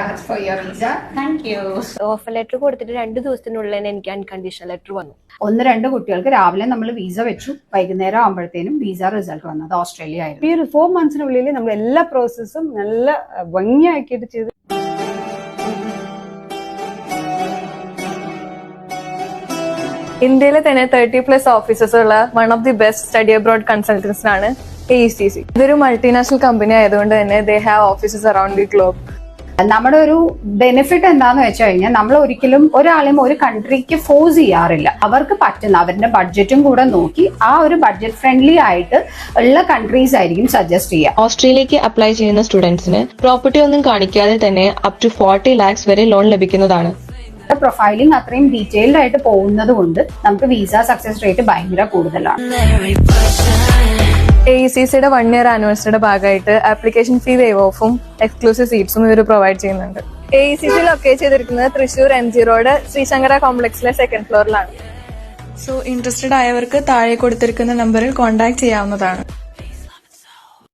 congrats for your visa. Thank you. Offer letter കൊടുത്തിട്ട് 2 ദിവസത്തിനുള്ളിൽ തന്നെ എനിക്ക് അൺകണ്ടീഷണൽ ലെറ്റർ വന്നു. 1-2 കുട്ടികൾക്ക് രാവിലെ നമ്മൾ വിസ വെച്ചു, വൈകുന്നേരം ആകുമ്പോഴത്തേനും വിസ റിസൾട്ട് വന്നത് ഓസ്ട്രേലിയ ആയിരുന്നു. ഈ ഒരു 4 monthsനുള്ളിൽ നമ്മൾ എല്ലാ പ്രോസസ്സും നല്ല ഭംഗിയാക്കിയിട്ട് ചെയ്ത്. ഇന്ത്യയിലെ തന്നെ 30+ ഓഫീസേഴ്സ് ഉള്ള one of the best study abroad consultants ആണ് AECC. ഇതൊരു മൾട്ടിനാഷണൽ കമ്പനി ആയതുകൊണ്ട് തന്നെ they have offices around the globe. നമ്മുടെ ഒരു ബെനിഫിറ്റ് എന്താന്ന് വെച്ച് കഴിഞ്ഞാൽ നമ്മൾ ഒരിക്കലും ഒരാളെയും ഒരു കൺട്രിക്ക് ഫോഴ്സ് ചെയ്യാറില്ല. അവർക്ക് പറ്റുന്ന അവരുടെ ബഡ്ജറ്റും കൂടെ നോക്കി ആ ഒരു ബഡ്ജറ്റ് ഫ്രണ്ട്ലി ആയിട്ട് ഉള്ള കൺട്രീസ് ആയിരിക്കും സജസ്റ്റ് ചെയ്യുക. ഓസ്ട്രേലിയക്ക് അപ്ലൈ ചെയ്യുന്ന സ്റ്റുഡൻസിന് പ്രോപ്പർട്ടി ഒന്നും കാണിക്കാതെ തന്നെ അപ് ടു 40 lakhs വരെ ലോൺ ലഭിക്കുന്നതാണ്. പ്രൊഫൈലിംഗ് അത്രയും ഡീറ്റെയിൽഡ് ആയിട്ട് പോകുന്നത് കൊണ്ട് നമുക്ക് വിസ സക്സസ് റേറ്റ് ഭയങ്കര കൂടുതലാണ്. AECCയുടെ 1 year ആനിവേഴ്സറിയുടെ ഭാഗമായിട്ട് ആപ്ലിക്കേഷൻ ഫീ വേവ് ഓഫും എക്സ്ക്ലൂസീവ് സീറ്റ്സും ഇവർ പ്രൊവൈഡ് ചെയ്യുന്നുണ്ട്. AECC ലൊക്കേറ്റ് ചെയ്തിരിക്കുന്നത് തൃശൂർ MG റോഡ് ശ്രീശങ്കര കോംപ്ലക്സിലെ 2nd ഫ്ലോറിലാണ്. സോ ഇൻട്രസ്റ്റഡ് ആയവർക്ക് താഴെ കൊടുത്തിരിക്കുന്ന നമ്പറിൽ കോൺടാക്ട് ചെയ്യാവുന്നതാണ്.